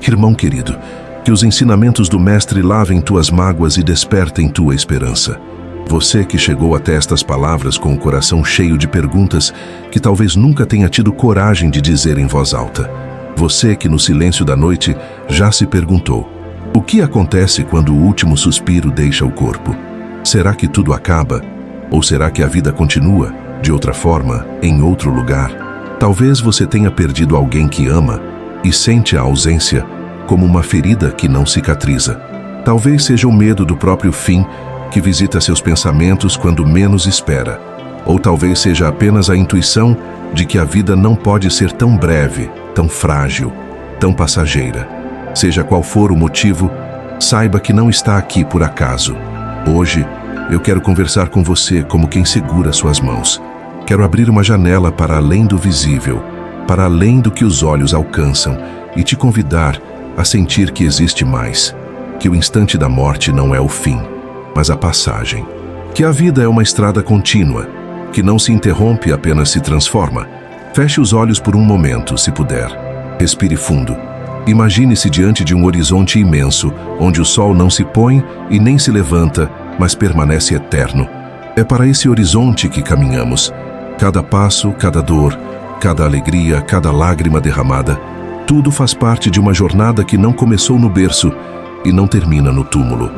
Irmão querido, que os ensinamentos do Mestre lavem tuas mágoas e despertem tua esperança. Você que chegou até estas palavras com o coração cheio de perguntas que talvez nunca tenha tido coragem de dizer em voz alta. Você que no silêncio da noite já se perguntou: o que acontece quando o último suspiro deixa o corpo? Será que tudo acaba? Ou será que a vida continua, de outra forma, em outro lugar? Talvez você tenha perdido alguém que ama e sente a ausência como uma ferida que não cicatriza. Talvez seja o medo do próprio fim que visita seus pensamentos quando menos espera. Ou talvez seja apenas a intuição de que a vida não pode ser tão breve, tão frágil, tão passageira. Seja qual for o motivo, saiba que não está aqui por acaso. Hoje, eu quero conversar com você como quem segura suas mãos. Quero abrir uma janela para além do visível, para além do que os olhos alcançam, e te convidar a sentir que existe mais, que o instante da morte não é o fim, mas a passagem. Que a vida é uma estrada contínua, que não se interrompe, apenas se transforma. Feche os olhos por um momento, se puder. Respire fundo. Imagine-se diante de um horizonte imenso, onde o sol não se põe e nem se levanta, mas permanece eterno. É para esse horizonte que caminhamos. Cada passo, cada dor, cada alegria, cada lágrima derramada, tudo faz parte de uma jornada que não começou no berço e não termina no túmulo.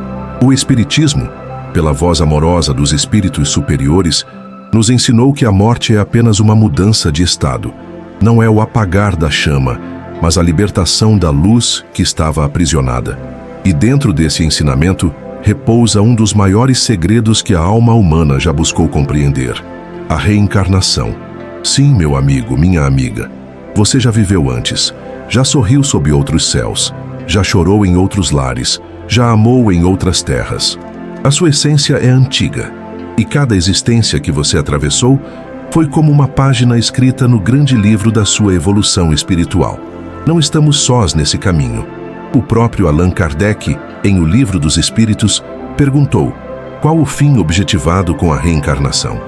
O Espiritismo, pela voz amorosa dos espíritos superiores, nos ensinou que a morte é apenas uma mudança de estado. Não é o apagar da chama, mas a libertação da luz que estava aprisionada. E dentro desse ensinamento, repousa um dos maiores segredos que a alma humana já buscou compreender: a reencarnação. Sim, meu amigo, minha amiga, você já viveu antes, já sorriu sob outros céus, já chorou em outros lares, já amou em outras terras. A sua essência é antiga, e cada existência que você atravessou foi como uma página escrita no grande livro da sua evolução espiritual. Não estamos sós nesse caminho. O próprio Allan Kardec, em O Livro dos Espíritos, perguntou: qual o fim objetivado com a reencarnação?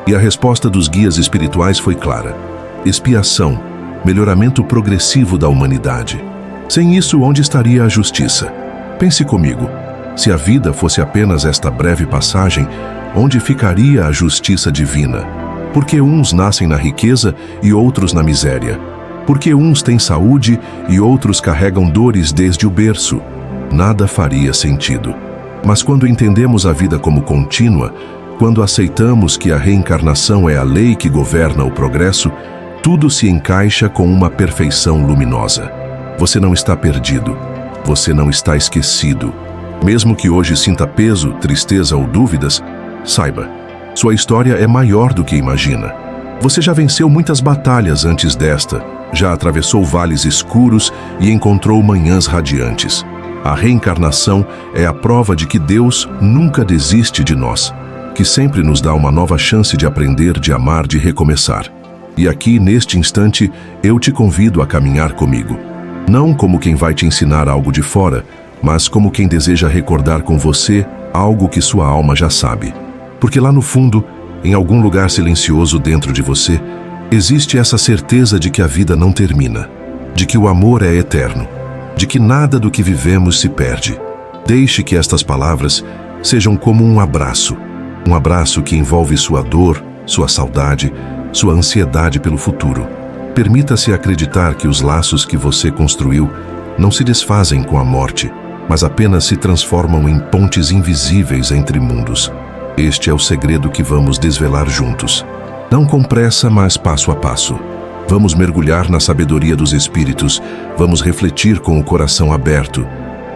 E a resposta dos guias espirituais foi clara: expiação, melhoramento progressivo da humanidade. Sem isso, onde estaria a justiça? Pense comigo, se a vida fosse apenas esta breve passagem, onde ficaria a justiça divina? Porque uns nascem na riqueza e outros na miséria? Porque uns têm saúde e outros carregam dores desde o berço? Nada faria sentido. Mas quando entendemos a vida como contínua, quando aceitamos que a reencarnação é a lei que governa o progresso, tudo se encaixa com uma perfeição luminosa. Você não está perdido. Você não está esquecido. Mesmo que hoje sinta peso, tristeza ou dúvidas, saiba, sua história é maior do que imagina. Você já venceu muitas batalhas antes desta, já atravessou vales escuros e encontrou manhãs radiantes. A reencarnação é a prova de que Deus nunca desiste de nós, que sempre nos dá uma nova chance de aprender, de amar, de recomeçar. E aqui, neste instante, eu te convido a caminhar comigo. Não como quem vai te ensinar algo de fora, mas como quem deseja recordar com você algo que sua alma já sabe. Porque lá no fundo, em algum lugar silencioso dentro de você, existe essa certeza de que a vida não termina, de que o amor é eterno, de que nada do que vivemos se perde. Deixe que estas palavras sejam como um abraço que envolve sua dor, sua saudade, sua ansiedade pelo futuro. Permita-se acreditar que os laços que você construiu não se desfazem com a morte, mas apenas se transformam em pontes invisíveis entre mundos. Este é o segredo que vamos desvelar juntos. Não com pressa, mas passo a passo. Vamos mergulhar na sabedoria dos espíritos, vamos refletir com o coração aberto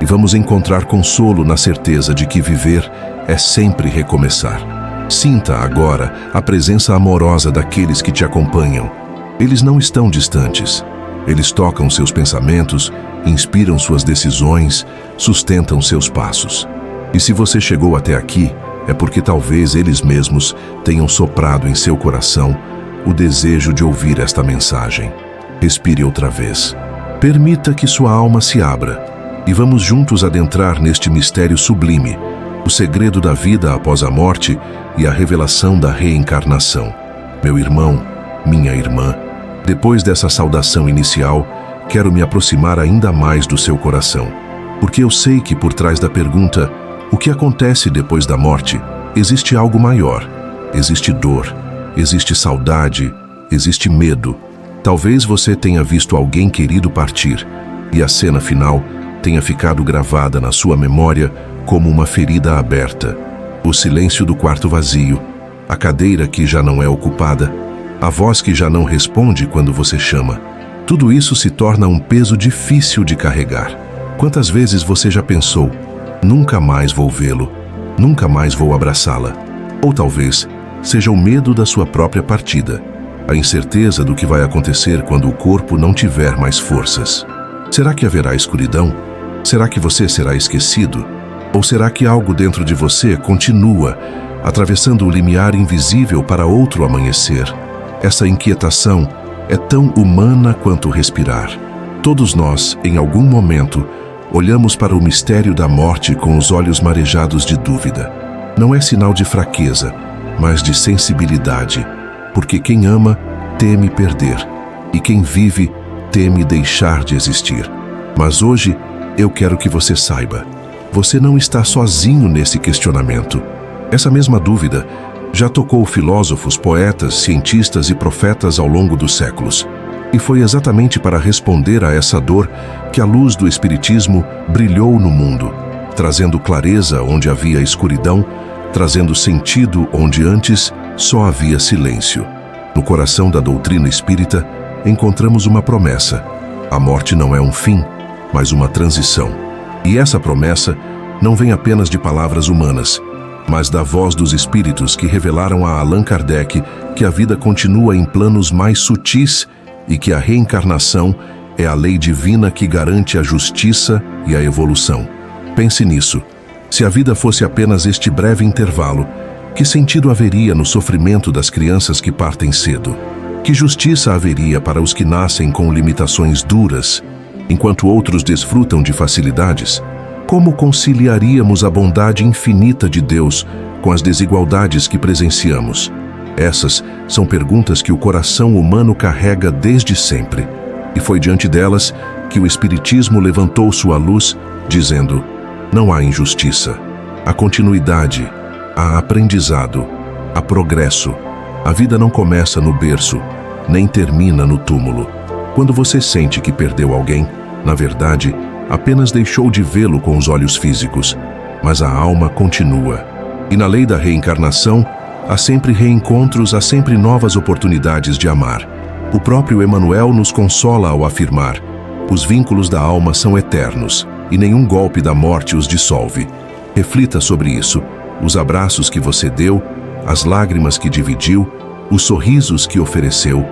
e vamos encontrar consolo na certeza de que viver é sempre recomeçar. Sinta agora a presença amorosa daqueles que te acompanham. Eles não estão distantes. Eles tocam seus pensamentos, inspiram suas decisões, sustentam seus passos. E se você chegou até aqui, é porque talvez eles mesmos tenham soprado em seu coração o desejo de ouvir esta mensagem. Respire outra vez. Permita que sua alma se abra e vamos juntos adentrar neste mistério sublime, o segredo da vida após a morte e a revelação da reencarnação. Meu irmão, minha irmã, depois dessa saudação inicial, quero me aproximar ainda mais do seu coração. Porque eu sei que por trás da pergunta, o que acontece depois da morte, existe algo maior. Existe dor, existe saudade, existe medo. Talvez você tenha visto alguém querido partir e a cena final tenha ficado gravada na sua memória como uma ferida aberta. O silêncio do quarto vazio, a cadeira que já não é ocupada, a voz que já não responde quando você chama. Tudo isso se torna um peso difícil de carregar. Quantas vezes você já pensou, nunca mais vou vê-lo, nunca mais vou abraçá-la? Ou talvez seja o medo da sua própria partida, a incerteza do que vai acontecer quando o corpo não tiver mais forças. Será que haverá escuridão? Será que você será esquecido? Ou será que algo dentro de você continua, atravessando o limiar invisível para outro amanhecer? Essa inquietação é tão humana quanto respirar. Todos nós, em algum momento, olhamos para o mistério da morte com os olhos marejados de dúvida. Não é sinal de fraqueza, mas de sensibilidade, porque quem ama teme perder, e quem vive teme deixar de existir. Mas hoje eu quero que você saiba, você não está sozinho nesse questionamento. Essa mesma dúvida já tocou filósofos, poetas, cientistas e profetas ao longo dos séculos. E foi exatamente para responder a essa dor que a luz do Espiritismo brilhou no mundo, trazendo clareza onde havia escuridão, trazendo sentido onde antes só havia silêncio. No coração da doutrina espírita, encontramos uma promessa. A morte não é um fim, mas uma transição. E essa promessa não vem apenas de palavras humanas, mas da voz dos espíritos que revelaram a Allan Kardec que a vida continua em planos mais sutis e que a reencarnação é a lei divina que garante a justiça e a evolução. Pense nisso. Se a vida fosse apenas este breve intervalo, que sentido haveria no sofrimento das crianças que partem cedo? Que justiça haveria para os que nascem com limitações duras, enquanto outros desfrutam de facilidades? Como conciliaríamos a bondade infinita de Deus com as desigualdades que presenciamos? Essas são perguntas que o coração humano carrega desde sempre. E foi diante delas que o Espiritismo levantou sua luz, dizendo: não há injustiça, há continuidade, há aprendizado, há progresso. A vida não começa no berço, nem termina no túmulo. Quando você sente que perdeu alguém, na verdade, apenas deixou de vê-lo com os olhos físicos, mas a alma continua. E na lei da reencarnação, há sempre reencontros, há sempre novas oportunidades de amar. O próprio Emmanuel nos consola ao afirmar: os vínculos da alma são eternos, e nenhum golpe da morte os dissolve. Reflita sobre isso. Os abraços que você deu, as lágrimas que dividiu, os sorrisos que ofereceu,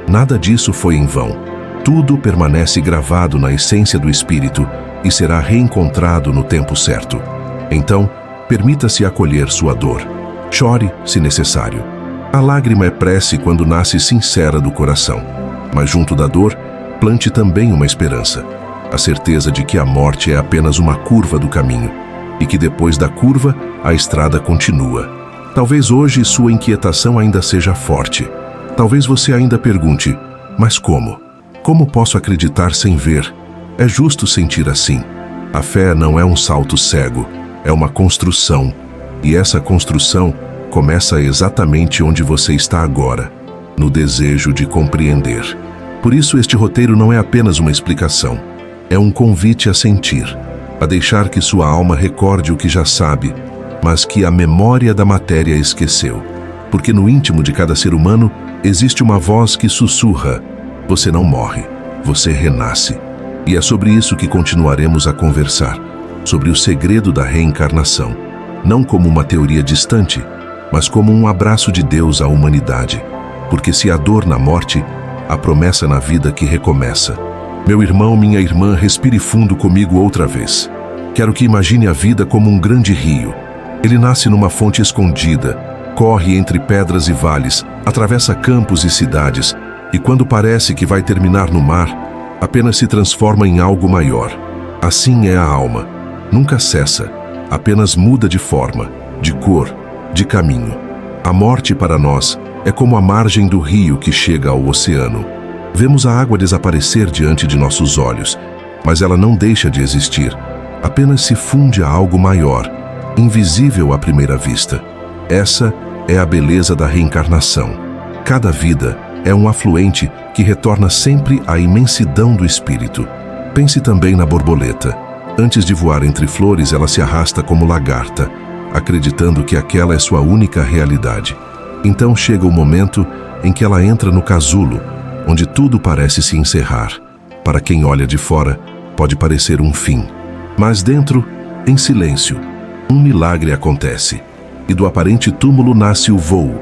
nada disso foi em vão. Tudo permanece gravado na essência do espírito e será reencontrado no tempo certo. Então, permita-se acolher sua dor. Chore, se necessário. A lágrima é prece quando nasce sincera do coração. Mas junto da dor, plante também uma esperança. A certeza de que a morte é apenas uma curva do caminho e que depois da curva, a estrada continua. Talvez hoje sua inquietação ainda seja forte. Talvez você ainda pergunte: mas como? Como posso acreditar sem ver? É justo sentir assim. A fé não é um salto cego, é uma construção. E essa construção começa exatamente onde você está agora, no desejo de compreender. Por isso, este roteiro não é apenas uma explicação. É um convite a sentir, a deixar que sua alma recorde o que já sabe, mas que a memória da matéria esqueceu. Porque no íntimo de cada ser humano existe uma voz que sussurra: você não morre, você renasce. E é sobre isso que continuaremos a conversar, sobre o segredo da reencarnação, não como uma teoria distante, mas como um abraço de Deus à humanidade. Porque se há dor na morte, há promessa na vida que recomeça. Meu irmão, minha irmã, respire fundo comigo outra vez. Quero que imagine a vida como um grande rio. Ele nasce numa fonte escondida, corre entre pedras e vales, atravessa campos e cidades, e quando parece que vai terminar no mar, apenas se transforma em algo maior. Assim é a alma. Nunca cessa, apenas muda de forma, de cor, de caminho. A morte para nós é como a margem do rio que chega ao oceano. Vemos a água desaparecer diante de nossos olhos, mas ela não deixa de existir, apenas se funde a algo maior, invisível à primeira vista. Essa é a beleza da reencarnação. Cada vida é um afluente que retorna sempre à imensidão do espírito. Pense também na borboleta. Antes de voar entre flores, ela se arrasta como lagarta, acreditando que aquela é sua única realidade. Então chega o momento em que ela entra no casulo, onde tudo parece se encerrar. Para quem olha de fora, pode parecer um fim. Mas dentro, em silêncio, um milagre acontece. E do aparente túmulo nasce o voo,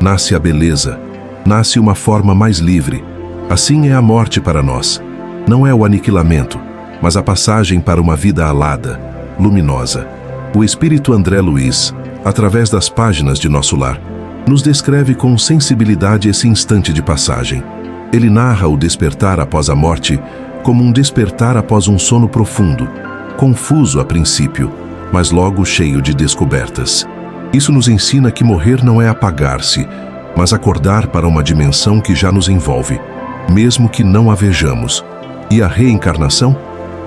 nasce a beleza, nasce uma forma mais livre. Assim é a morte para nós. Não é o aniquilamento, mas a passagem para uma vida alada, luminosa. O espírito André Luiz, através das páginas de Nosso Lar, nos descreve com sensibilidade esse instante de passagem. Ele narra o despertar após a morte como um despertar após um sono profundo, confuso a princípio, mas logo cheio de descobertas. Isso nos ensina que morrer não é apagar-se, mas acordar para uma dimensão que já nos envolve, mesmo que não a vejamos. E a reencarnação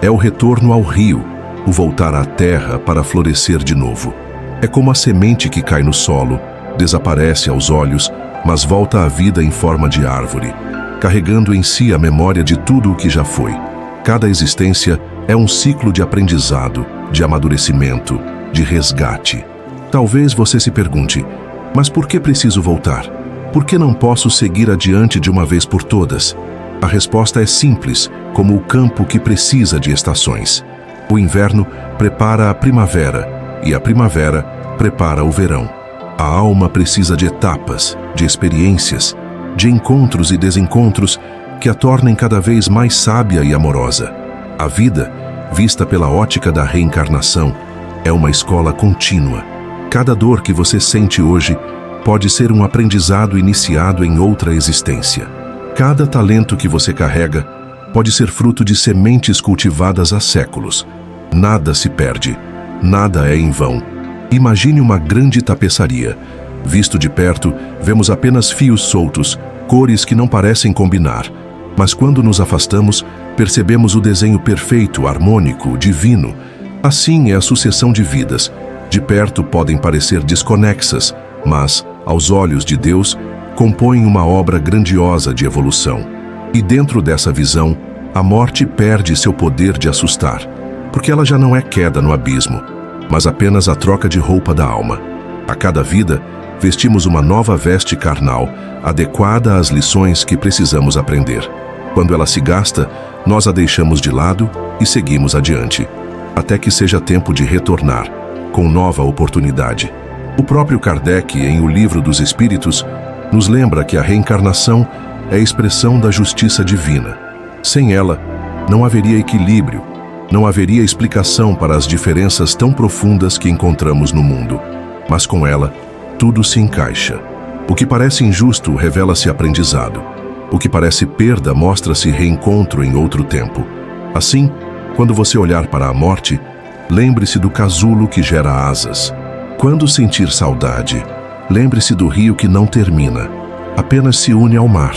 é o retorno ao rio, o voltar à terra para florescer de novo. É como a semente que cai no solo, desaparece aos olhos, mas volta à vida em forma de árvore, carregando em si a memória de tudo o que já foi. Cada existência é um ciclo de aprendizado, de amadurecimento, de resgate. Talvez você se pergunte, mas por que preciso voltar? Por que não posso seguir adiante de uma vez por todas? A resposta é simples, como o campo que precisa de estações. O inverno prepara a primavera e a primavera prepara o verão. A alma precisa de etapas, de experiências, de encontros e desencontros que a tornem cada vez mais sábia e amorosa. A vida, vista pela ótica da reencarnação, é uma escola contínua. Cada dor que você sente hoje pode ser um aprendizado iniciado em outra existência. Cada talento que você carrega pode ser fruto de sementes cultivadas há séculos. Nada se perde, nada é em vão. Imagine uma grande tapeçaria. Visto de perto, vemos apenas fios soltos, cores que não parecem combinar. Mas quando nos afastamos, percebemos o desenho perfeito, harmônico, divino. Assim é a sucessão de vidas. De perto podem parecer desconexas, mas, aos olhos de Deus, compõem uma obra grandiosa de evolução. E dentro dessa visão, a morte perde seu poder de assustar, porque ela já não é queda no abismo, mas apenas a troca de roupa da alma. A cada vida, vestimos uma nova veste carnal, adequada às lições que precisamos aprender. Quando ela se gasta, nós a deixamos de lado e seguimos adiante, até que seja tempo de retornar, com nova oportunidade. O próprio Kardec, em O Livro dos Espíritos, nos lembra que a reencarnação é a expressão da justiça divina. Sem ela, não haveria equilíbrio, não haveria explicação para as diferenças tão profundas que encontramos no mundo. Mas com ela, tudo se encaixa. O que parece injusto revela-se aprendizado. O que parece perda mostra-se reencontro em outro tempo. Assim, quando você olhar para a morte, lembre-se do casulo que gera asas. Quando sentir saudade, lembre-se do rio que não termina, apenas se une ao mar.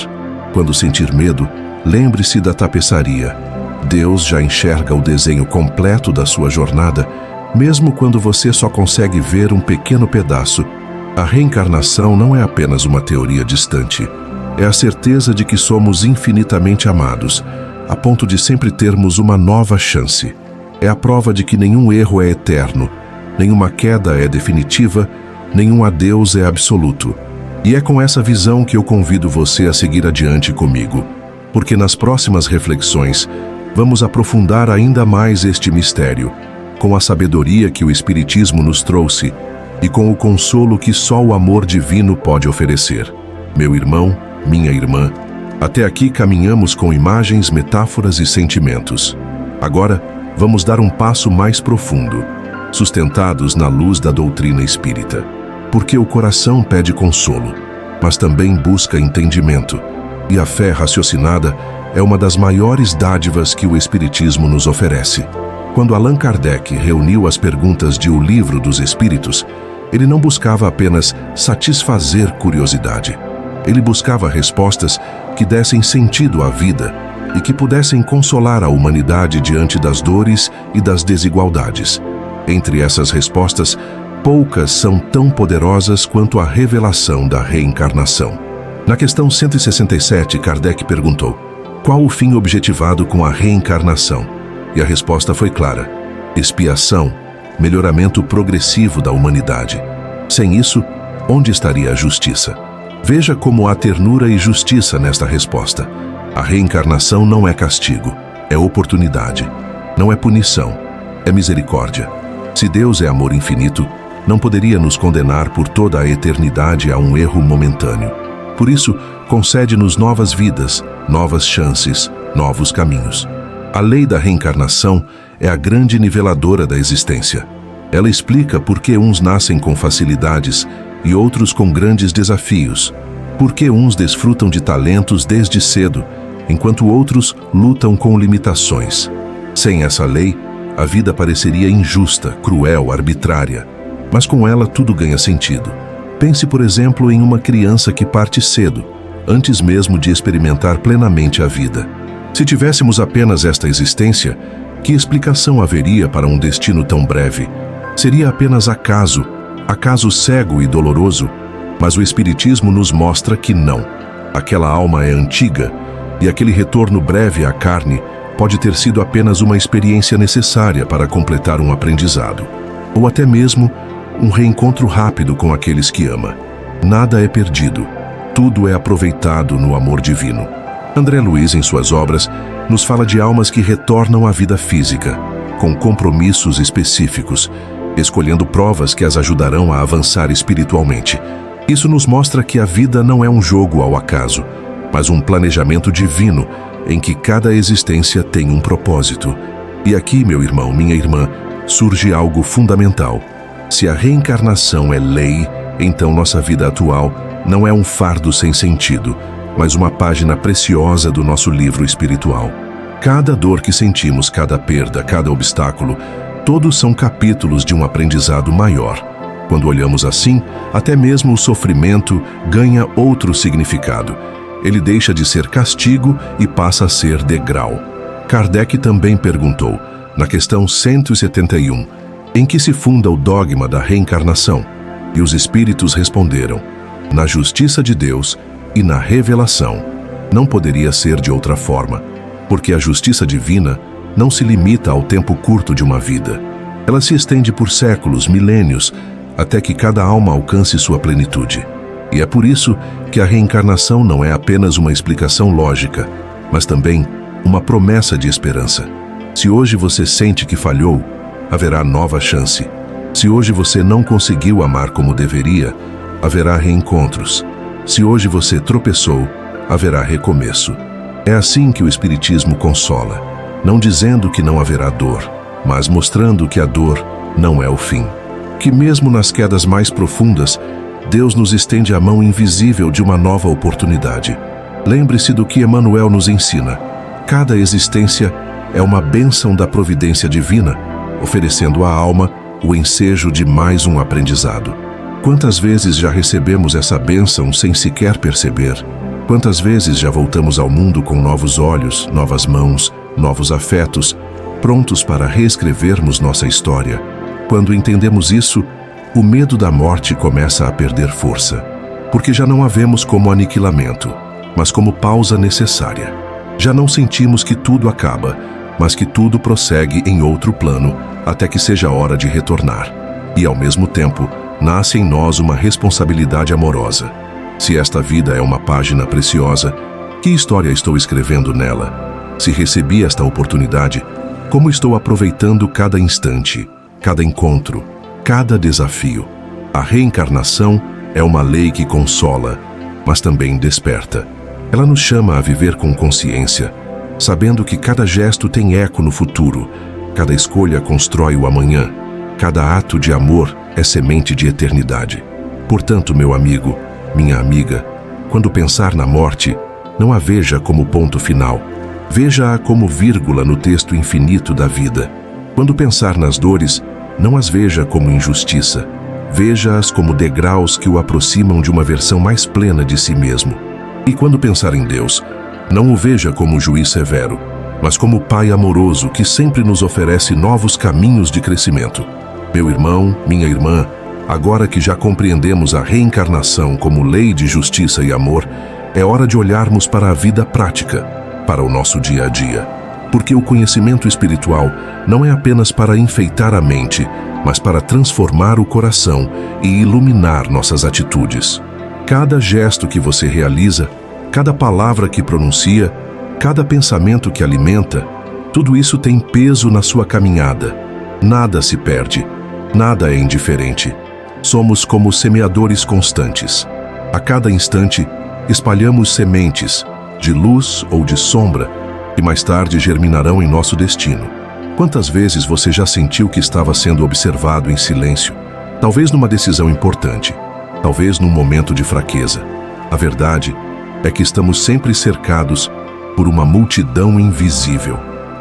Quando sentir medo, lembre-se da tapeçaria. Deus já enxerga o desenho completo da sua jornada, mesmo quando você só consegue ver um pequeno pedaço. A reencarnação não é apenas uma teoria distante. É a certeza de que somos infinitamente amados, a ponto de sempre termos uma nova chance. É a prova de que nenhum erro é eterno, nenhuma queda é definitiva, nenhum adeus é absoluto. E é com essa visão que eu convido você a seguir adiante comigo, porque nas próximas reflexões vamos aprofundar ainda mais este mistério, com a sabedoria que o Espiritismo nos trouxe e com o consolo que só o amor divino pode oferecer. Meu irmão, minha irmã, até aqui caminhamos com imagens, metáforas e sentimentos. Agora, vamos dar um passo mais profundo, sustentados na luz da doutrina espírita. Porque o coração pede consolo, mas também busca entendimento, e a fé raciocinada é uma das maiores dádivas que o Espiritismo nos oferece. Quando Allan Kardec reuniu as perguntas de O Livro dos Espíritos, ele não buscava apenas satisfazer curiosidade. Ele buscava respostas que dessem sentido à vida e que pudessem consolar a humanidade diante das dores e das desigualdades. Entre essas respostas, poucas são tão poderosas quanto a revelação da reencarnação. Na questão 167, Kardec perguntou: qual o fim objetivado com a reencarnação? E a resposta foi clara: expiação, melhoramento progressivo da humanidade. Sem isso, onde estaria a justiça? Veja como há ternura e justiça nesta resposta. A reencarnação não é castigo, é oportunidade. Não é punição, é misericórdia. Se Deus é amor infinito, não poderia nos condenar por toda a eternidade a um erro momentâneo. Por isso, concede-nos novas vidas, novas chances, novos caminhos. A lei da reencarnação é a grande niveladora da existência. Ela explica por que uns nascem com facilidades e outros com grandes desafios, por que uns desfrutam de talentos desde cedo, enquanto outros lutam com limitações. Sem essa lei, a vida pareceria injusta, cruel, arbitrária, mas com ela tudo ganha sentido. Pense, por exemplo, em uma criança que parte cedo, antes mesmo de experimentar plenamente a vida. Se tivéssemos apenas esta existência, que explicação haveria para um destino tão breve? Seria apenas acaso cego e doloroso, mas o Espiritismo nos mostra que não. Aquela alma é antiga e aquele retorno breve à carne pode ter sido apenas uma experiência necessária para completar um aprendizado, ou até mesmo um reencontro rápido com aqueles que ama. Nada é perdido, tudo é aproveitado no amor divino. André Luiz, em suas obras, nos fala de almas que retornam à vida física, com compromissos específicos, escolhendo provas que as ajudarão a avançar espiritualmente. Isso nos mostra que a vida não é um jogo ao acaso, mas um planejamento divino em que cada existência tem um propósito. E aqui, meu irmão, minha irmã, surge algo fundamental. Se a reencarnação é lei, então nossa vida atual não é um fardo sem sentido, mas uma página preciosa do nosso livro espiritual. Cada dor que sentimos, cada perda, cada obstáculo, todos são capítulos de um aprendizado maior. Quando olhamos assim, até mesmo o sofrimento ganha outro significado. Ele deixa de ser castigo e passa a ser degrau. Kardec também perguntou, na questão 171, em que se funda o dogma da reencarnação? E os espíritos responderam: na justiça de Deus e na revelação. Não poderia ser de outra forma, porque a justiça divina não se limita ao tempo curto de uma vida. Ela se estende por séculos, milênios, até que cada alma alcance sua plenitude. E é por isso que a reencarnação não é apenas uma explicação lógica, mas também uma promessa de esperança. Se hoje você sente que falhou, haverá nova chance. Se hoje você não conseguiu amar como deveria, haverá reencontros. Se hoje você tropeçou, haverá recomeço. É assim que o Espiritismo consola, não dizendo que não haverá dor, mas mostrando que a dor não é o fim. Que mesmo nas quedas mais profundas, Deus nos estende a mão invisível de uma nova oportunidade. Lembre-se do que Emmanuel nos ensina. Cada existência é uma bênção da providência divina, oferecendo à alma o ensejo de mais um aprendizado. Quantas vezes já recebemos essa bênção sem sequer perceber? Quantas vezes já voltamos ao mundo com novos olhos, novas mãos, novos afetos, prontos para reescrevermos nossa história? Quando entendemos isso, o medo da morte começa a perder força, porque já não a vemos como aniquilamento, mas como pausa necessária. Já não sentimos que tudo acaba, mas que tudo prossegue em outro plano, até que seja hora de retornar. E, ao mesmo tempo, nasce em nós uma responsabilidade amorosa. Se esta vida é uma página preciosa, que história estou escrevendo nela? Se recebi esta oportunidade, como estou aproveitando cada instante, cada encontro, cada desafio? A reencarnação é uma lei que consola, mas também desperta. Ela nos chama a viver com consciência, sabendo que cada gesto tem eco no futuro, cada escolha constrói o amanhã, cada ato de amor é semente de eternidade. Portanto, meu amigo, minha amiga, quando pensar na morte, não a veja como ponto final. Veja-a como vírgula no texto infinito da vida. Quando pensar nas dores, não as veja como injustiça. Veja-as como degraus que o aproximam de uma versão mais plena de si mesmo. E quando pensar em Deus, não o veja como juiz severo, mas como Pai amoroso que sempre nos oferece novos caminhos de crescimento. Meu irmão, minha irmã, agora que já compreendemos a reencarnação como lei de justiça e amor, é hora de olharmos para a vida prática, para o nosso dia a dia. Porque o conhecimento espiritual não é apenas para enfeitar a mente, mas para transformar o coração e iluminar nossas atitudes. Cada gesto que você realiza, cada palavra que pronuncia, cada pensamento que alimenta, tudo isso tem peso na sua caminhada. Nada se perde, nada é indiferente. Somos como semeadores constantes. A cada instante, espalhamos sementes, de luz ou de sombra, que mais tarde germinarão em nosso destino. Quantas vezes você já sentiu que estava sendo observado em silêncio? Talvez numa decisão importante, talvez num momento de fraqueza. A verdade é que estamos sempre cercados por uma multidão invisível.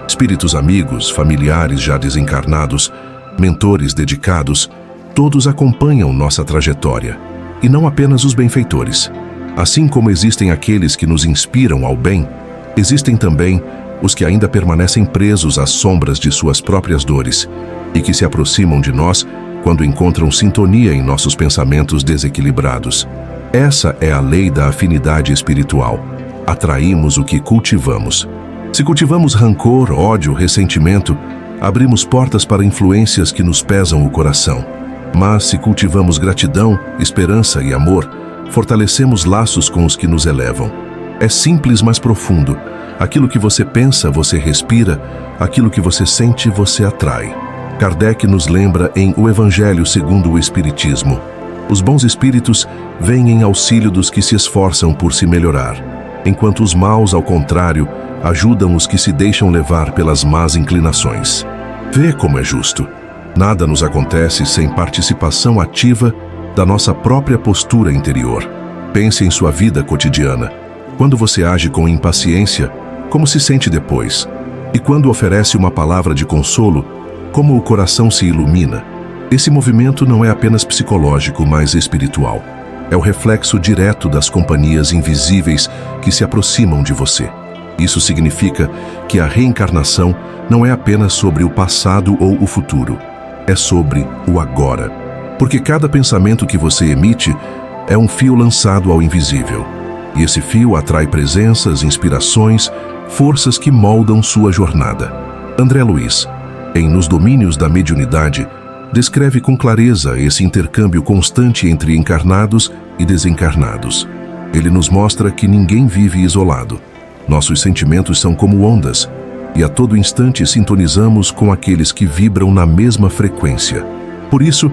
Espíritos amigos, familiares já desencarnados, mentores dedicados, todos acompanham nossa trajetória. E não apenas os benfeitores. Assim como existem aqueles que nos inspiram ao bem, existem também os que ainda permanecem presos às sombras de suas próprias dores e que se aproximam de nós quando encontram sintonia em nossos pensamentos desequilibrados. Essa é a lei da afinidade espiritual. Atraímos o que cultivamos. Se cultivamos rancor, ódio, ressentimento, abrimos portas para influências que nos pesam o coração. Mas se cultivamos gratidão, esperança e amor, fortalecemos laços com os que nos elevam. É simples, mas profundo. Aquilo que você pensa, você respira. Aquilo que você sente, você atrai. Kardec nos lembra em O Evangelho segundo o Espiritismo: os bons espíritos vêm em auxílio dos que se esforçam por se melhorar, enquanto os maus, ao contrário, ajudam os que se deixam levar pelas más inclinações. Vê como é justo. Nada nos acontece sem participação ativa da nossa própria postura interior. Pense em sua vida cotidiana. Quando você age com impaciência, como se sente depois? E quando oferece uma palavra de consolo, como o coração se ilumina? Esse movimento não é apenas psicológico, mas espiritual. É o reflexo direto das companhias invisíveis que se aproximam de você. Isso significa que a reencarnação não é apenas sobre o passado ou o futuro. É sobre o agora. Porque cada pensamento que você emite é um fio lançado ao invisível. E esse fio atrai presenças, inspirações, forças que moldam sua jornada. André Luiz, em Nos Domínios da Mediunidade, descreve com clareza esse intercâmbio constante entre encarnados e desencarnados. Ele nos mostra que ninguém vive isolado. Nossos sentimentos são como ondas, e a todo instante sintonizamos com aqueles que vibram na mesma frequência. Por isso,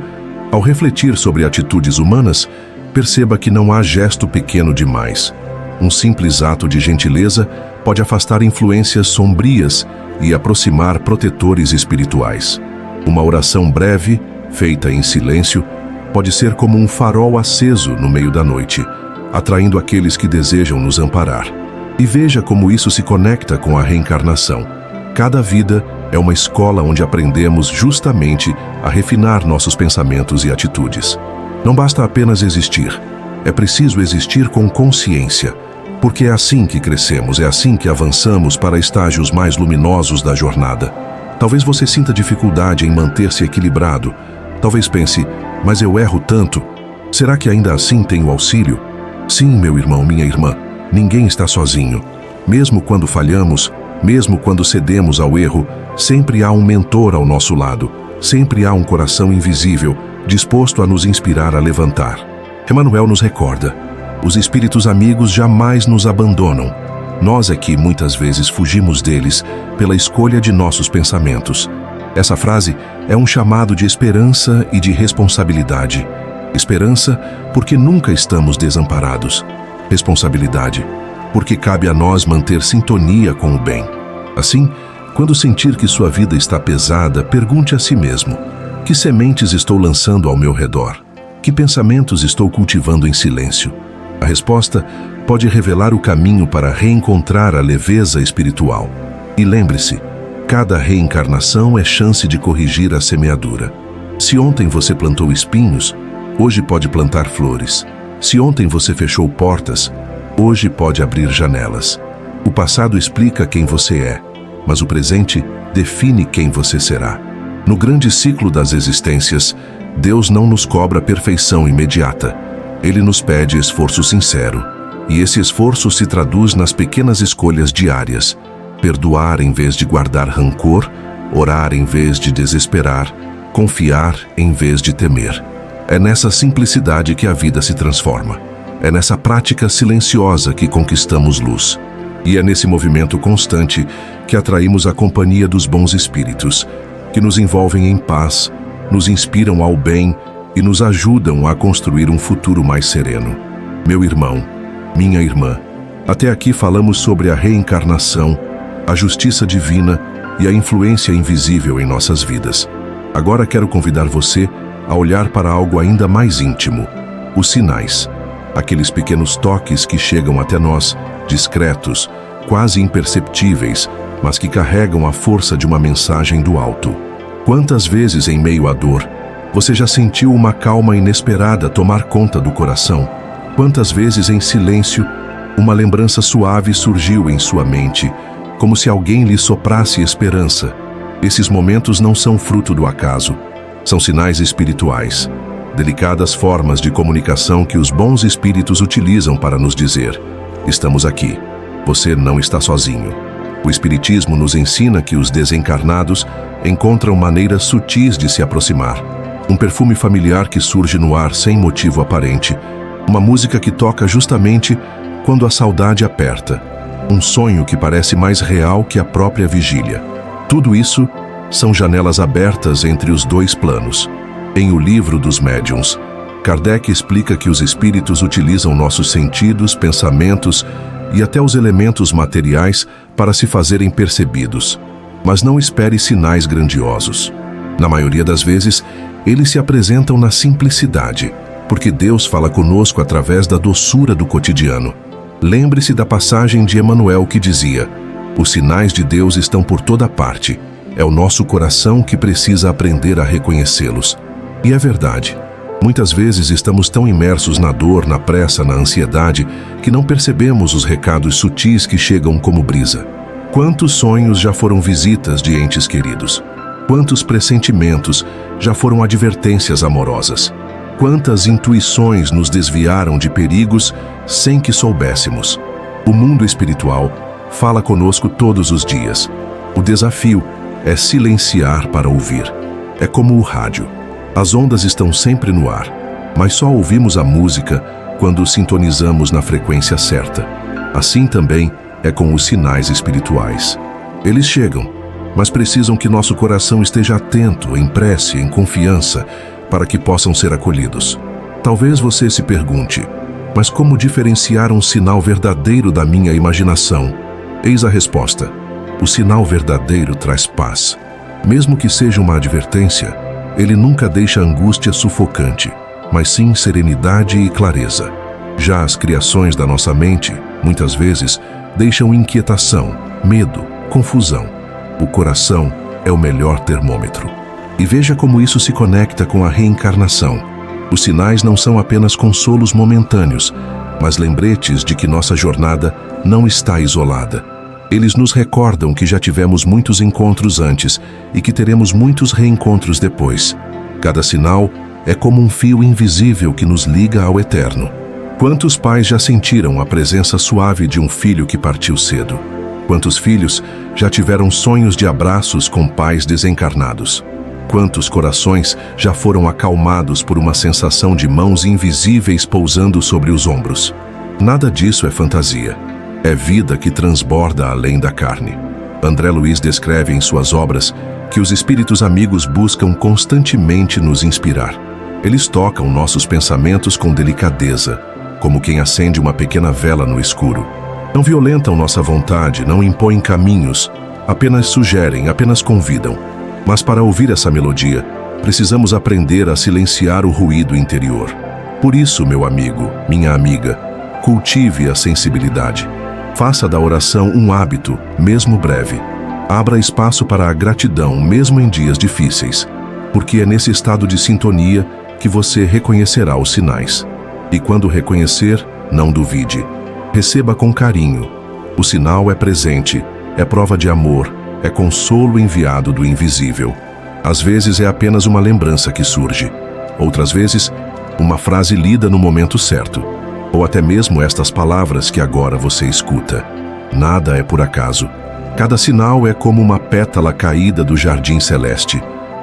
ao refletir sobre atitudes humanas, perceba que não há gesto pequeno demais. Um simples ato de gentileza pode afastar influências sombrias e aproximar protetores espirituais. Uma oração breve, feita em silêncio, pode ser como um farol aceso no meio da noite, atraindo aqueles que desejam nos amparar. E veja como isso se conecta com a reencarnação. Cada vida é uma escola onde aprendemos justamente a refinar nossos pensamentos e atitudes. Não basta apenas existir, é preciso existir com consciência, porque é assim que crescemos, é assim que avançamos para estágios mais luminosos da jornada. Talvez você sinta dificuldade em manter-se equilibrado. Talvez pense, mas eu erro tanto. Será que ainda assim tenho auxílio? Sim, meu irmão, minha irmã, ninguém está sozinho. Mesmo quando falhamos, mesmo quando cedemos ao erro, sempre há um mentor ao nosso lado, sempre há um coração invisível, disposto a nos inspirar a levantar. Emmanuel nos recorda: os espíritos amigos jamais nos abandonam. Nós é que muitas vezes fugimos deles pela escolha de nossos pensamentos. Essa frase é um chamado de esperança e de responsabilidade. Esperança, porque nunca estamos desamparados. Responsabilidade, porque cabe a nós manter sintonia com o bem. Assim, quando sentir que sua vida está pesada, pergunte a si mesmo: que sementes estou lançando ao meu redor? Que pensamentos estou cultivando em silêncio? A resposta pode revelar o caminho para reencontrar a leveza espiritual. E lembre-se, cada reencarnação é chance de corrigir a semeadura. Se ontem você plantou espinhos, hoje pode plantar flores. Se ontem você fechou portas, hoje pode abrir janelas. O passado explica quem você é, mas o presente define quem você será. No grande ciclo das existências, Deus não nos cobra perfeição imediata. Ele nos pede esforço sincero. E esse esforço se traduz nas pequenas escolhas diárias. Perdoar em vez de guardar rancor, orar em vez de desesperar, confiar em vez de temer. É nessa simplicidade que a vida se transforma. É nessa prática silenciosa que conquistamos luz. E é nesse movimento constante que atraímos a companhia dos bons espíritos, que nos envolvem em paz, nos inspiram ao bem e nos ajudam a construir um futuro mais sereno. Meu irmão, minha irmã, até aqui falamos sobre a reencarnação, a justiça divina e a influência invisível em nossas vidas. Agora quero convidar você a olhar para algo ainda mais íntimo: os sinais, aqueles pequenos toques que chegam até nós, discretos, quase imperceptíveis, mas que carregam a força de uma mensagem do alto. Quantas vezes em meio à dor, você já sentiu uma calma inesperada tomar conta do coração? Quantas vezes em silêncio, uma lembrança suave surgiu em sua mente, como se alguém lhe soprasse esperança? Esses momentos não são fruto do acaso. São sinais espirituais, delicadas formas de comunicação que os bons espíritos utilizam para nos dizer: estamos aqui, você não está sozinho. O Espiritismo nos ensina que os desencarnados encontram maneiras sutis de se aproximar. Um perfume familiar que surge no ar sem motivo aparente, uma música que toca justamente quando a saudade aperta, um sonho que parece mais real que a própria vigília. Tudo isso são janelas abertas entre os dois planos. Em O Livro dos Médiuns, Kardec explica que os espíritos utilizam nossos sentidos, pensamentos e até os elementos materiais para se fazerem percebidos. Mas não espere sinais grandiosos. Na maioria das vezes, eles se apresentam na simplicidade, porque Deus fala conosco através da doçura do cotidiano. Lembre-se da passagem de Emmanuel que dizia: os sinais de Deus estão por toda parte. É o nosso coração que precisa aprender a reconhecê-los. E é verdade. Muitas vezes estamos tão imersos na dor, na pressa, na ansiedade, que não percebemos os recados sutis que chegam como brisa. Quantos sonhos já foram visitas de entes queridos? Quantos pressentimentos já foram advertências amorosas? Quantas intuições nos desviaram de perigos sem que soubéssemos? O mundo espiritual fala conosco todos os dias. O desafio é silenciar para ouvir. É como o rádio. As ondas estão sempre no ar, mas só ouvimos a música quando sintonizamos na frequência certa. Assim também é com os sinais espirituais. Eles chegam, mas precisam que nosso coração esteja atento, em prece, em confiança, para que possam ser acolhidos. Talvez você se pergunte: mas como diferenciar um sinal verdadeiro da minha imaginação? Eis a resposta: o sinal verdadeiro traz paz. Mesmo que seja uma advertência, ele nunca deixa angústia sufocante, mas sim serenidade e clareza. Já as criações da nossa mente, muitas vezes, deixam inquietação, medo, confusão. O coração é o melhor termômetro. E veja como isso se conecta com a reencarnação. Os sinais não são apenas consolos momentâneos, mas lembretes de que nossa jornada não está isolada. Eles nos recordam que já tivemos muitos encontros antes e que teremos muitos reencontros depois. Cada sinal é como um fio invisível que nos liga ao eterno. Quantos pais já sentiram a presença suave de um filho que partiu cedo? Quantos filhos já tiveram sonhos de abraços com pais desencarnados? Quantos corações já foram acalmados por uma sensação de mãos invisíveis pousando sobre os ombros? Nada disso é fantasia. É vida que transborda além da carne. André Luiz descreve em suas obras que os espíritos amigos buscam constantemente nos inspirar. Eles tocam nossos pensamentos com delicadeza, como quem acende uma pequena vela no escuro. Não violentam nossa vontade, não impõem caminhos, apenas sugerem, apenas convidam. Mas para ouvir essa melodia, precisamos aprender a silenciar o ruído interior. Por isso, meu amigo, minha amiga, cultive a sensibilidade. Faça da oração um hábito, mesmo breve. Abra espaço para a gratidão, mesmo em dias difíceis, porque é nesse estado de sintonia que você reconhecerá os sinais. E quando reconhecer, não duvide. Receba com carinho. O sinal é presente, é prova de amor, é consolo enviado do invisível. Às vezes é apenas uma lembrança que surge. Outras vezes, uma frase lida no momento certo. Ou até mesmo estas palavras que agora você escuta. Nada é por acaso. Cada sinal é como uma pétala caída do jardim celeste,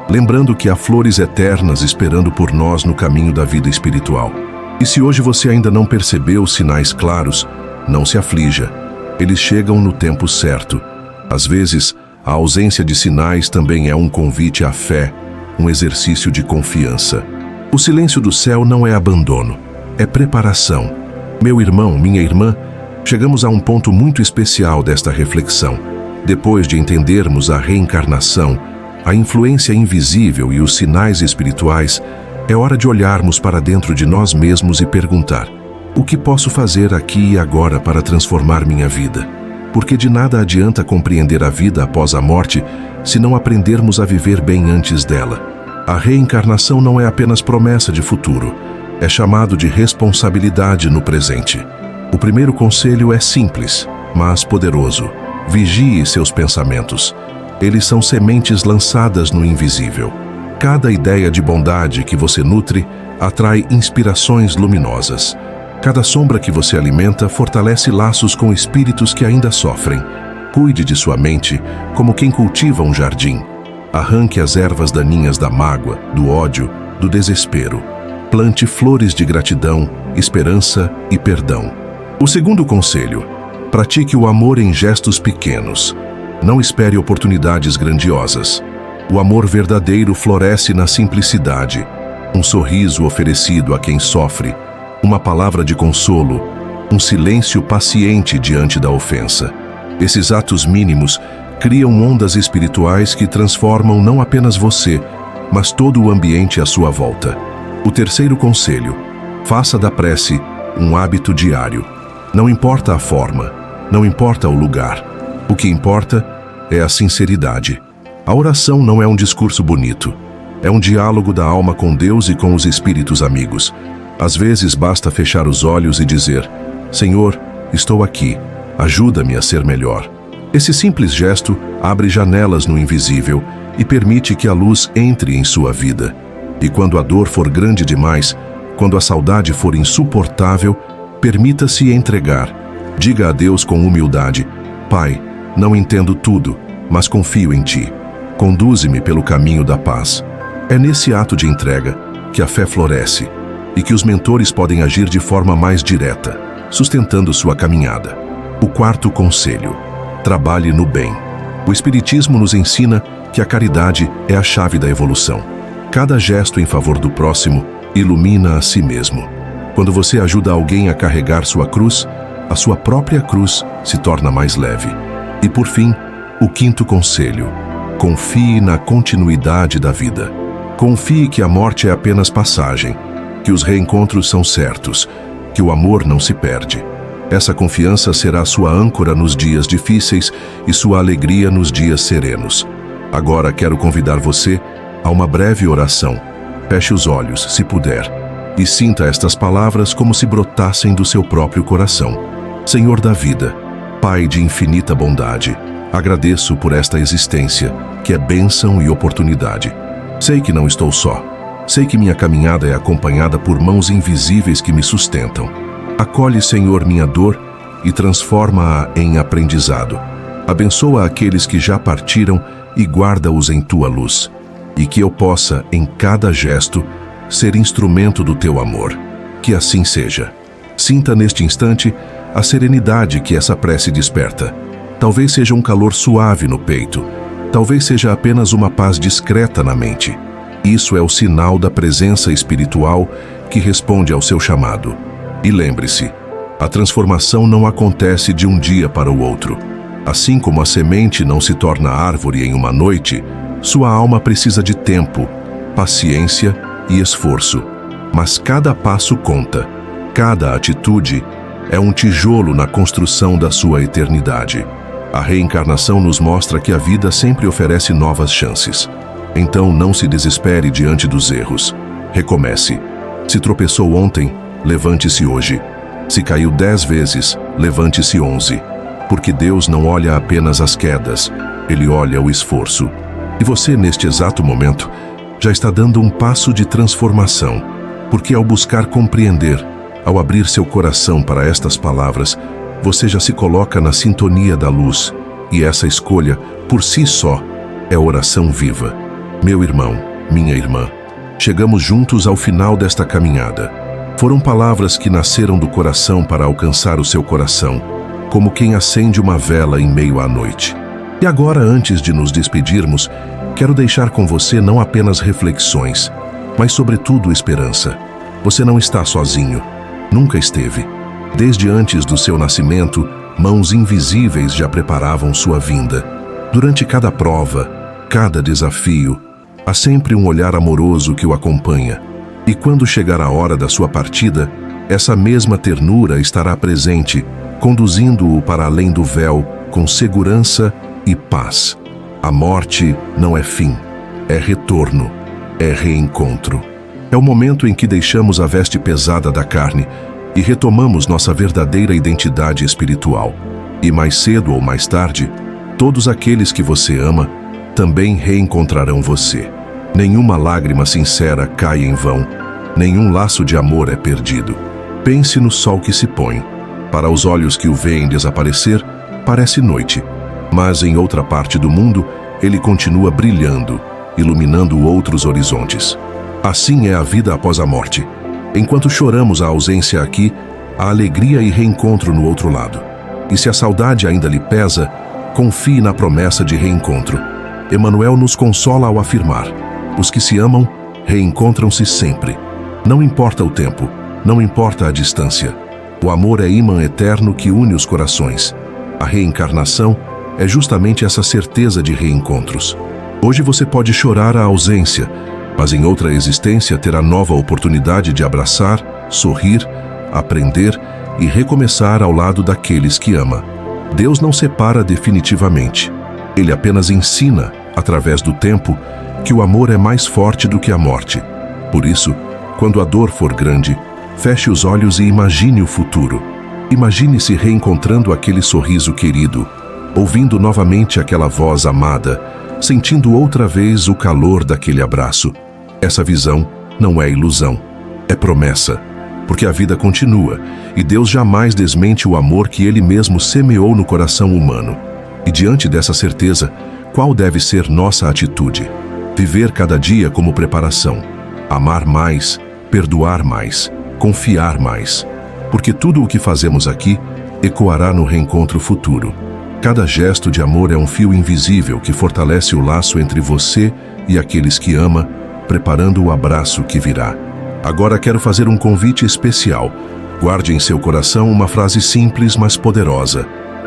lembrando que há flores eternas esperando por nós no caminho da vida espiritual. E se hoje você ainda não percebeu os sinais claros, não se aflija. Eles chegam no tempo certo. Às vezes, a ausência de sinais também é um convite à fé, um exercício de confiança. O silêncio do céu não é abandono, é preparação. Meu irmão, minha irmã, chegamos a um ponto muito especial desta reflexão. Depois de entendermos a reencarnação, a influência invisível e os sinais espirituais, é hora de olharmos para dentro de nós mesmos e perguntar: o que posso fazer aqui e agora para transformar minha vida? Porque de nada adianta compreender a vida após a morte se não aprendermos a viver bem antes dela. A reencarnação não é apenas promessa de futuro, é chamado de responsabilidade no presente. O primeiro conselho é simples, mas poderoso. Vigie seus pensamentos. Eles são sementes lançadas no invisível. Cada ideia de bondade que você nutre atrai inspirações luminosas. Cada sombra que você alimenta fortalece laços com espíritos que ainda sofrem. Cuide de sua mente como quem cultiva um jardim. Arranque as ervas daninhas da mágoa, do ódio, do desespero. Plante flores de gratidão, esperança e perdão. O segundo conselho: pratique o amor em gestos pequenos. Não espere oportunidades grandiosas. O amor verdadeiro floresce na simplicidade. Um sorriso oferecido a quem sofre, uma palavra de consolo, um silêncio paciente diante da ofensa. Esses atos mínimos criam ondas espirituais que transformam não apenas você, mas todo o ambiente à sua volta. O terceiro conselho: faça da prece um hábito diário. Não importa a forma, não importa o lugar. O que importa é a sinceridade. A oração não é um discurso bonito. É um diálogo da alma com Deus e com os espíritos amigos. Às vezes basta fechar os olhos e dizer: Senhor, estou aqui, ajuda-me a ser melhor. Esse simples gesto abre janelas no invisível e permite que a luz entre em sua vida. E quando a dor for grande demais, quando a saudade for insuportável, permita-se entregar. Diga a Deus com humildade: Pai, não entendo tudo, mas confio em Ti. Conduze-me pelo caminho da paz. É nesse ato de entrega que a fé floresce e que os mentores podem agir de forma mais direta, sustentando sua caminhada. O quarto conselho: trabalhe no bem. O Espiritismo nos ensina que a caridade é a chave da evolução. Cada gesto em favor do próximo ilumina a si mesmo. Quando você ajuda alguém a carregar sua cruz, a sua própria cruz se torna mais leve. E por fim, o quinto conselho: confie na continuidade da vida. Confie que a morte é apenas passagem, que os reencontros são certos, que o amor não se perde. Essa confiança será sua âncora nos dias difíceis e sua alegria nos dias serenos. Agora quero convidar você a uma breve oração. Feche os olhos, se puder, e sinta estas palavras como se brotassem do seu próprio coração. Senhor da vida, Pai de infinita bondade, agradeço por esta existência, que é bênção e oportunidade. Sei que não estou só. Sei que minha caminhada é acompanhada por mãos invisíveis que me sustentam. Acolhe, Senhor, minha dor e transforma-a em aprendizado. Abençoa aqueles que já partiram e guarda-os em Tua luz. E que eu possa, em cada gesto, ser instrumento do Teu amor. Que assim seja. Sinta neste instante a serenidade que essa prece desperta. Talvez seja um calor suave no peito. Talvez seja apenas uma paz discreta na mente. Isso é o sinal da presença espiritual que responde ao seu chamado. E lembre-se, a transformação não acontece de um dia para o outro. Assim como a semente não se torna árvore em uma noite, sua alma precisa de tempo, paciência e esforço. Mas cada passo conta. Cada atitude é um tijolo na construção da sua eternidade. A reencarnação nos mostra que a vida sempre oferece novas chances. Então não se desespere diante dos erros. recomece. Se tropeçou ontem, levante-se hoje. Se caiu 10 vezes, levante-se 11. Porque Deus não olha apenas as quedas, Ele olha o esforço. E você, neste exato momento, já está dando um passo de transformação. Porque ao buscar compreender, ao abrir seu coração para estas palavras, você já se coloca na sintonia da luz. E essa escolha, por si só, é oração viva. Meu irmão, minha irmã, chegamos juntos ao final desta caminhada. Foram palavras que nasceram do coração para alcançar o seu coração, como quem acende uma vela em meio à noite. E agora, antes de nos despedirmos, quero deixar com você não apenas reflexões, mas sobretudo esperança. Você não está sozinho. Nunca esteve. Desde antes do seu nascimento, mãos invisíveis já preparavam sua vinda. Durante cada prova, cada desafio, há sempre um olhar amoroso que o acompanha. E quando chegar a hora da sua partida, essa mesma ternura estará presente, conduzindo-o para além do véu, com segurança e paz. A morte não é fim, é retorno, é reencontro. É o momento em que deixamos a veste pesada da carne e retomamos nossa verdadeira identidade espiritual. E mais cedo ou mais tarde, todos aqueles que você ama também reencontrarão você. Nenhuma lágrima sincera cai em vão, nenhum laço de amor é perdido. Pense no sol que se põe. Para os olhos que o veem desaparecer, parece noite, mas em outra parte do mundo, ele continua brilhando, iluminando outros horizontes. Assim é a vida após a morte. Enquanto choramos a ausência aqui, há alegria e reencontro no outro lado. E se a saudade ainda lhe pesa, confie na promessa de reencontro. Emmanuel nos consola ao afirmar: os que se amam reencontram-se sempre. Não importa o tempo, não importa a distância. O amor é ímã eterno que une os corações. A reencarnação é justamente essa certeza de reencontros. Hoje você pode chorar a ausência, mas em outra existência terá nova oportunidade de abraçar, sorrir, aprender e recomeçar ao lado daqueles que ama. Deus não separa definitivamente. Ele apenas ensina, através do tempo, que o amor é mais forte do que a morte. Por isso, quando a dor for grande, feche os olhos e imagine o futuro. Imagine-se reencontrando aquele sorriso querido, ouvindo novamente aquela voz amada, sentindo outra vez o calor daquele abraço. Essa visão não é ilusão, é promessa, porque a vida continua e Deus jamais desmente o amor que Ele mesmo semeou no coração humano. E diante dessa certeza, qual deve ser nossa atitude? Viver cada dia como preparação, amar mais, perdoar mais, confiar mais, porque tudo o que fazemos aqui ecoará no reencontro futuro. Cada gesto de amor é um fio invisível que fortalece o laço entre você e aqueles que ama, preparando o abraço que virá. Agora quero fazer um convite especial. Guarde em seu coração uma frase simples, mas poderosa: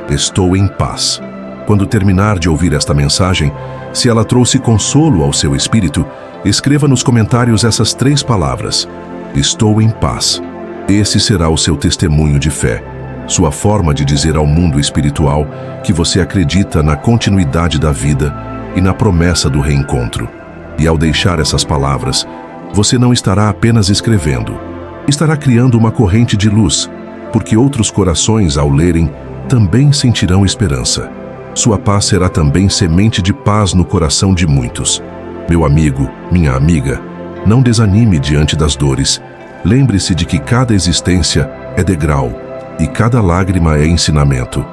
estou em paz. Quando terminar de ouvir esta mensagem, se ela trouxe consolo ao seu espírito, escreva nos comentários essas 3 palavras: estou em paz. Esse será o seu testemunho de fé, sua forma de dizer ao mundo espiritual que você acredita na continuidade da vida e na promessa do reencontro. E ao deixar essas palavras, você não estará apenas escrevendo, estará criando uma corrente de luz, porque outros corações, ao lerem, também sentirão esperança. Sua paz será também semente de paz no coração de muitos. Meu amigo, minha amiga, não desanime diante das dores. Lembre-se de que cada existência é degrau e cada lágrima é ensinamento.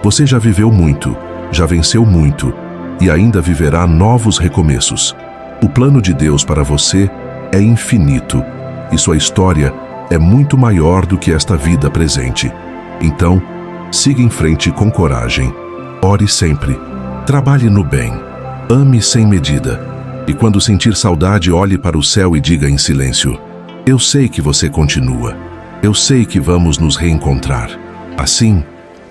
Você já viveu muito, já venceu muito e ainda viverá novos recomeços. O plano de Deus para você é infinito e sua história é muito maior do que esta vida presente. Então, siga em frente com coragem. Ore sempre. Trabalhe no bem. Ame sem medida. E quando sentir saudade, olhe para o céu e diga em silêncio: eu sei que você continua. Eu sei que vamos nos reencontrar. Assim,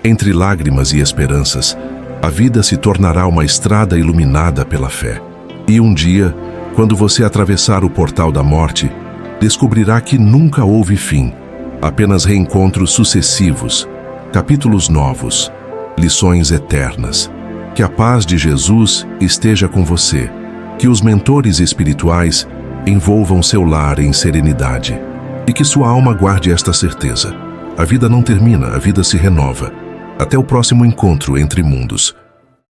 entre lágrimas e esperanças, a vida se tornará uma estrada iluminada pela fé. E um dia, quando você atravessar o portal da morte, descobrirá que nunca houve fim, apenas reencontros sucessivos, capítulos novos, lições eternas. Que a paz de Jesus esteja com você, que os mentores espirituais envolvam seu lar em serenidade. E que sua alma guarde esta certeza. A vida não termina, a vida se renova. Até o próximo encontro entre mundos.